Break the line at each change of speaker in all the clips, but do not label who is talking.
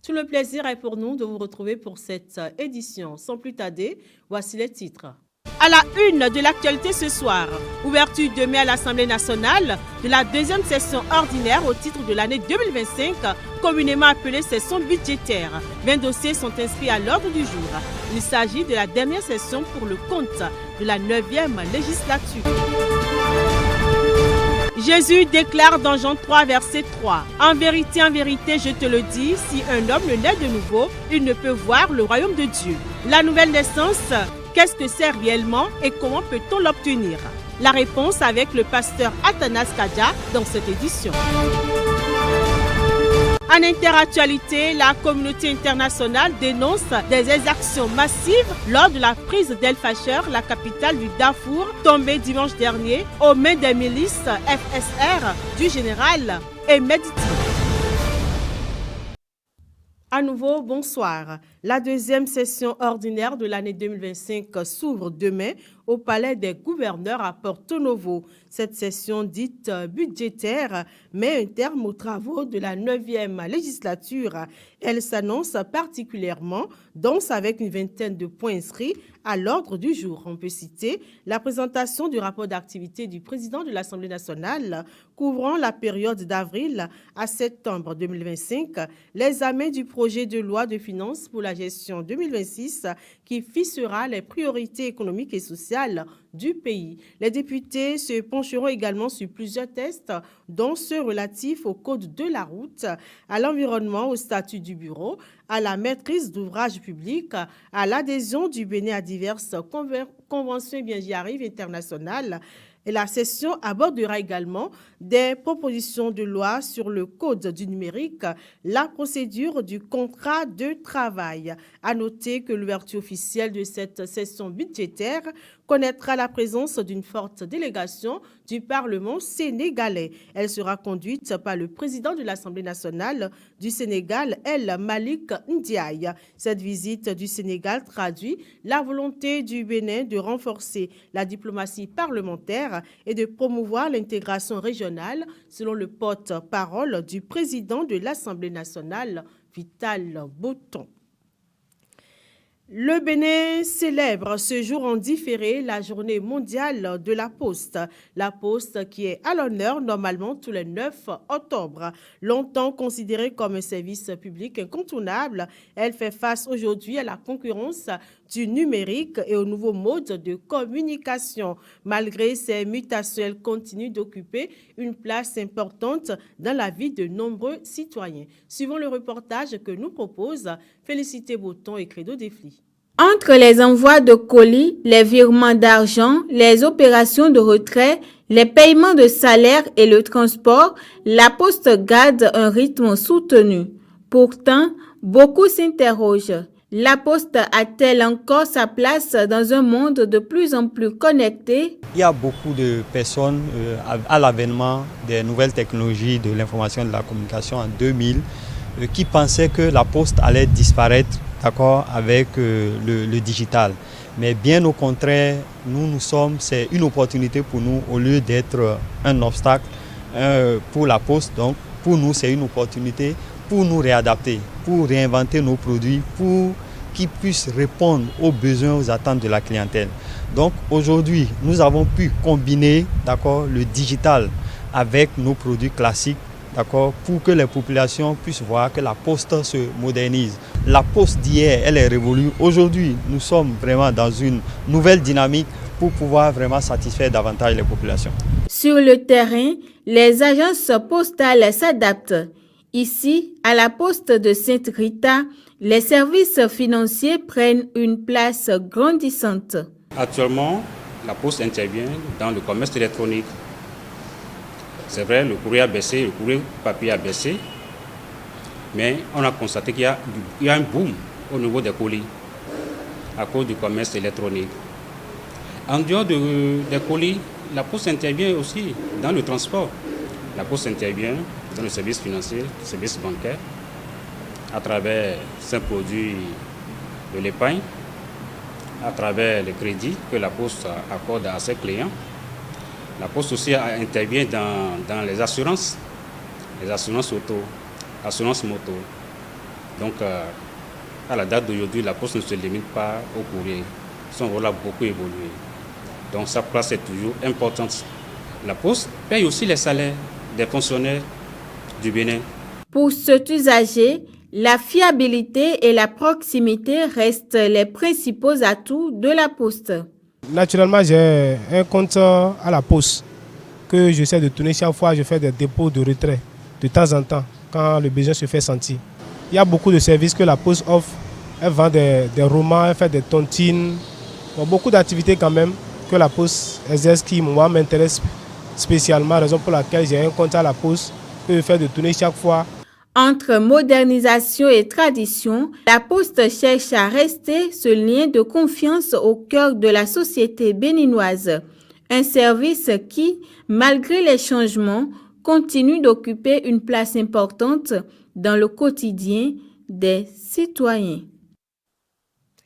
Tout le plaisir est pour nous de vous retrouver pour cette édition. Sans plus tarder, voici les titres. À la une de l'actualité ce soir, ouverture demain à l'Assemblée nationale de la deuxième session ordinaire au titre de l'année 2025, communément appelée session budgétaire. 20 dossiers sont inscrits à l'ordre du jour. Il s'agit de la dernière session pour le compte de la 9e législature. Jésus déclare dans Jean 3, verset 3. En vérité, je te le dis, si un homme ne naît de nouveau, il ne peut voir le royaume de Dieu. La nouvelle naissance, qu'est-ce que c'est réellement et comment peut-on l'obtenir? La réponse avec le pasteur Athanas Kadja dans cette édition. En interactualité, la communauté internationale dénonce des exactions massives lors de la prise d'El Fasher, la capitale du Darfour, tombée dimanche dernier aux mains des milices FSR du général Emediti. À nouveau, bonsoir. La deuxième session ordinaire de l'année 2025 s'ouvre demain au Palais des gouverneurs à Porto Novo. Cette session dite budgétaire met un terme aux travaux de la 9e législature. Elle s'annonce particulièrement dense avec une vingtaine de points inscrits à l'ordre du jour. On peut citer la présentation du rapport d'activité du président de l'Assemblée nationale couvrant la période d'avril à septembre 2025, l'examen du projet de loi de finances pour la gestion 2026 qui fixera les priorités économiques et sociales du pays. Les députés se pencheront également sur plusieurs textes, dont ceux relatifs au code de la route, à l'environnement, au statut du bureau, à la maîtrise d'ouvrages publics, à l'adhésion du Bénin à diverses conventions internationales. Et la session abordera également des propositions de loi sur le code du numérique, la procédure du contrat de travail. À noter que l'ouverture officielle de cette session budgétaire connaîtra la présence d'une forte délégation du Parlement sénégalais. Elle sera conduite par le président de l'Assemblée nationale du Sénégal, El Malik Ndiaye. Cette visite du Sénégal traduit la volonté du Bénin de renforcer la diplomatie parlementaire et de promouvoir l'intégration régionale, selon le porte-parole du président de l'Assemblée nationale, Vital Boton. Le Bénin célèbre ce jour en différé la journée mondiale de la Poste. La Poste qui est à l'honneur normalement tous les 9 octobre. Longtemps considérée comme un service public incontournable, elle fait face aujourd'hui à la concurrence du numérique et aux nouveaux modes de communication. Malgré ces mutations, elle continue d'occuper une place importante dans la vie de nombreux citoyens. Suivant le reportage que nous propose Félicité Boton et Credo Defli.
Entre les envois de colis, les virements d'argent, les opérations de retrait, les paiements de salaire et le transport, la Poste garde un rythme soutenu. Pourtant, beaucoup s'interrogent. La Poste a-t-elle encore sa place dans un monde de plus en plus connecté?
Il y a beaucoup de personnes à l'avènement des nouvelles technologies de l'information et de la communication en 2000 qui pensaient que la Poste allait disparaître avec le digital. Mais bien au contraire, c'est une opportunité pour nous au lieu d'être un obstacle pour la Poste. Donc pour nous, c'est une opportunité pour nous réadapter, pour réinventer nos produits, pour qu'ils puissent répondre aux besoins, aux attentes de la clientèle. Donc aujourd'hui, nous avons pu combiner le digital avec nos produits classiques pour que les populations puissent voir que la Poste se modernise. La Poste d'hier, elle est révolue. Aujourd'hui, nous sommes vraiment dans une nouvelle dynamique pour pouvoir vraiment satisfaire davantage les populations.
Sur le terrain, les agences postales s'adaptent. Ici, à la Poste de Sainte-Rita, les services financiers prennent une place grandissante.
Actuellement, la Poste intervient dans le commerce électronique. C'est vrai, le courrier a baissé, le courrier papier a baissé, mais on a constaté qu'il y a un boom au niveau des colis à cause du commerce électronique. En dehors des colis, la Poste intervient aussi dans le transport. La Poste intervient dans le service financier, le service bancaire, à travers ses produits de l'épargne, à travers les crédits que la Poste accorde à ses clients. La Poste aussi intervient dans les assurances auto, assurances moto. Donc, à la date d'aujourd'hui, la Poste ne se limite pas au courrier. Son rôle a beaucoup évolué. Donc, sa place est toujours importante. La Poste paye aussi les salaires des fonctionnaires du Bénin.
Pour cet usager, la fiabilité et la proximité restent les principaux atouts de la Poste.
Naturellement, j'ai un compte à la Poste que j'essaie de tourner chaque fois. Je fais des dépôts de retrait de temps en temps quand le besoin se fait sentir. Il y a beaucoup de services que la Poste offre. Elle vend des romans, elle fait des tontines. Bon, beaucoup d'activités quand même que la Poste exerce qui moi m'intéresse spécialement, raison pour laquelle j'ai un compte à la Poste que je fais de tourner chaque fois.
Entre modernisation et tradition, la Poste cherche à rester ce lien de confiance au cœur de la société béninoise. Un service qui, malgré les changements, continue d'occuper une place importante dans le quotidien des citoyens.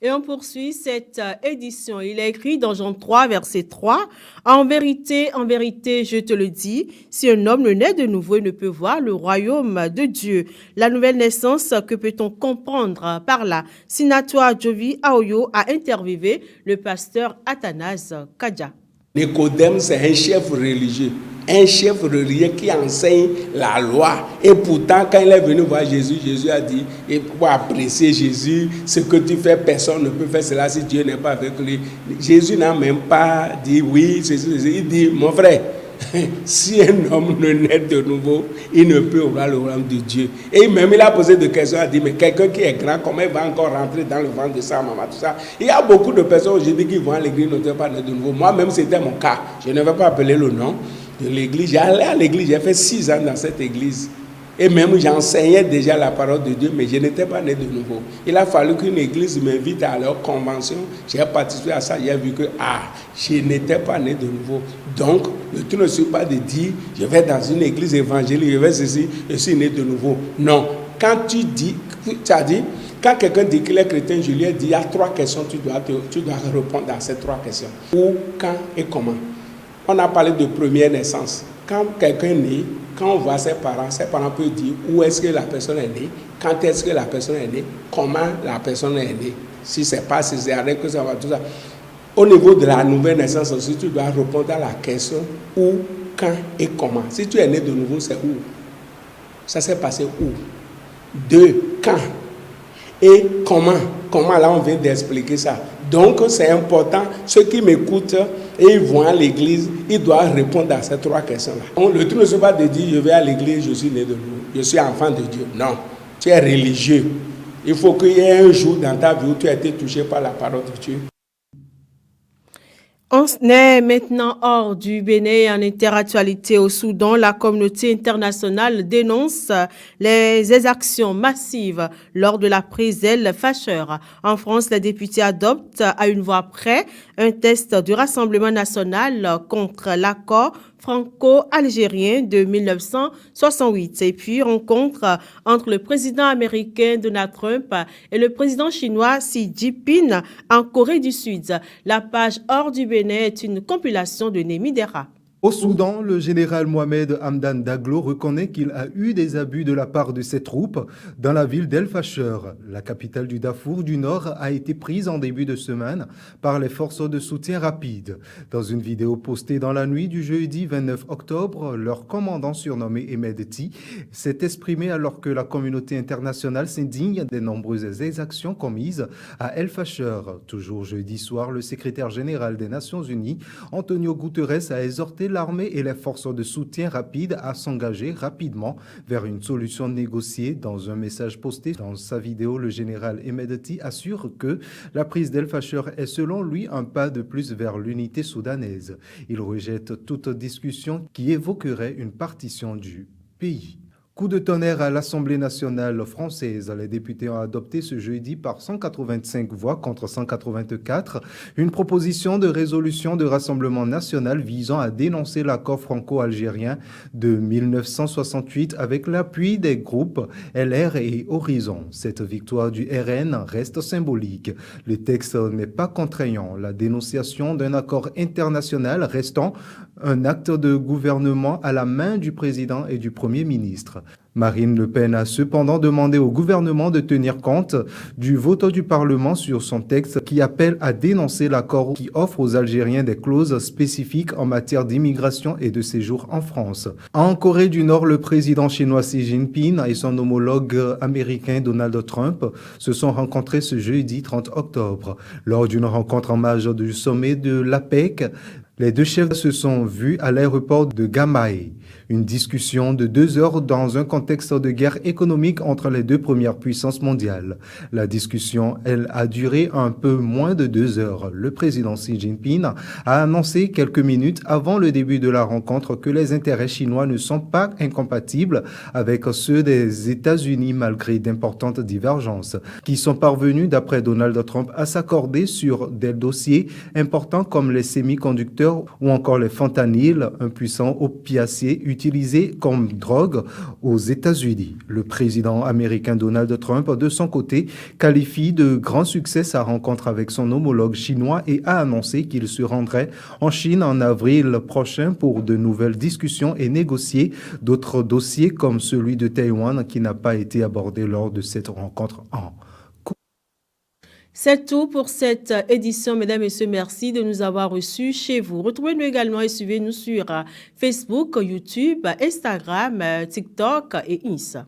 Et on poursuit cette édition. Il est écrit dans Jean 3, verset 3. En vérité, je te le dis, si un homme ne naît de nouveau, il ne peut voir le royaume de Dieu. La nouvelle naissance, que peut-on comprendre par là? Sinatua Jovi Aoyo a interviewé le pasteur Athanase Kadja.
Nicodème, c'est un chef religieux qui enseigne la loi. Et pourtant, quand il est venu voir Jésus, Jésus a dit, et pour apprécier Jésus, ce que tu fais, personne ne peut faire cela si Dieu n'est pas avec lui. Jésus n'a même pas dit oui, il dit, mon frère, si un homme ne naît de nouveau, il ne peut voir le royaume de Dieu. Et même il a posé des questions, il a dit, mais quelqu'un qui est grand, comment il va encore rentrer dans le ventre de sa maman, tout ça. Il y a beaucoup de personnes aujourd'hui qui vont à l'église, ne sont pas nés de nouveau. Moi-même, c'était mon cas. Je ne vais pas appeler le nom de l'église. J'allais à l'église, j'ai fait 6 ans dans cette église. Et même j'enseignais déjà la parole de Dieu, mais je n'étais pas né de nouveau. Il a fallu qu'une église m'invite à leur convention. J'ai participé à ça, j'ai vu que je n'étais pas né de nouveau. Donc, le tout ne suffit pas de dire, je vais dans une église évangélique, je vais ceci, je suis né de nouveau. Non. Quand tu dis, quand quelqu'un dit qu'il est chrétien, je lui ai dit, il y a 3 questions, tu dois répondre à ces 3 questions. Où, quand et comment. On a parlé de première naissance. Quand quelqu'un est né, quand on voit ses parents peuvent dire où est-ce que la personne est née, quand est-ce que la personne est née, comment la personne est née. Si c'est pas césarienne, que ça va, tout ça. Au niveau de la nouvelle naissance aussi, tu dois répondre à la question où, quand et comment. Si tu es né de nouveau, c'est où? Ça s'est passé où? 2, quand? Et comment? Comment, là on vient d'expliquer ça. Donc c'est important, ceux qui m'écoutent et ils vont à l'église, ils doivent répondre à ces 3 questions-là. Le truc ne se pas de dire je vais à l'église, je suis né de nouveau, je suis enfant de Dieu. Non, tu es religieux. Il faut qu'il y ait un jour dans ta vie où tu as été touché par la parole de Dieu.
On est maintenant hors du Bénin. En interactualité au Soudan, la communauté internationale dénonce les exactions massives lors de la prise d'El Fasher. En France, les députés adoptent à une voix près un texte du Rassemblement national contre l'accord franco-algérien de 1968. Et puis, rencontre entre le président américain Donald Trump et le président chinois Xi Jinping en Corée du Sud. La page hors du Bénin est une compilation de Némi Dera.
Au Soudan, le général Mohamed Hamdan Daglo reconnaît qu'il a eu des abus de la part de ses troupes dans la ville d'El Fasher. La capitale du Darfour du Nord a été prise en début de semaine par les forces de soutien rapide. Dans une vidéo postée dans la nuit du jeudi 29 octobre, leur commandant surnommé Ahmed Ti s'est exprimé alors que la communauté internationale s'indigne des nombreuses exactions commises à El Fasher. Toujours jeudi soir, le secrétaire général des Nations Unies, Antonio Guterres, a exhorté l'armée et les forces de soutien rapide à s'engager rapidement vers une solution négociée. Dans un message posté dans sa vidéo, le général Ahmed Ti assure que la prise d'El Fasher est selon lui un pas de plus vers l'unité soudanaise. Il rejette toute discussion qui évoquerait une partition du pays. Coup de tonnerre à l'Assemblée nationale française. Les députés ont adopté ce jeudi par 185 voix contre 184 une proposition de résolution de Rassemblement national visant à dénoncer l'accord franco-algérien de 1968 avec l'appui des groupes LR et Horizon. Cette victoire du RN reste symbolique. Le texte n'est pas contraignant. La dénonciation d'un accord international restant un acte de gouvernement à la main du président et du Premier ministre. Marine Le Pen a cependant demandé au gouvernement de tenir compte du vote du Parlement sur son texte qui appelle à dénoncer l'accord qui offre aux Algériens des clauses spécifiques en matière d'immigration et de séjour en France. En Corée du Nord, le président chinois Xi Jinping et son homologue américain Donald Trump se sont rencontrés ce jeudi 30 octobre. Lors d'une rencontre en marge du sommet de l'APEC, les deux chefs se sont vus à l'aéroport de Gamae. Une discussion de 2 heures dans un contexte de guerre économique entre les deux premières puissances mondiales. La discussion, elle, a duré un peu moins de 2 heures. Le président Xi Jinping a annoncé quelques minutes avant le début de la rencontre que les intérêts chinois ne sont pas incompatibles avec ceux des États-Unis malgré d'importantes divergences, qui sont parvenus, d'après Donald Trump, à s'accorder sur des dossiers importants comme les semi-conducteurs ou encore les fentanyl, un puissant opiacé utilisé comme drogue aux États-Unis. Le président américain Donald Trump, de son côté, qualifie de grand succès sa rencontre avec son homologue chinois et a annoncé qu'il se rendrait en Chine en avril prochain pour de nouvelles discussions et négocier d'autres dossiers comme celui de Taïwan qui n'a pas été abordé lors de cette rencontre en
C'est tout pour cette édition, mesdames et messieurs. Merci de nous avoir reçus chez vous. Retrouvez-nous également et suivez-nous sur Facebook, YouTube, Instagram, TikTok et Insta.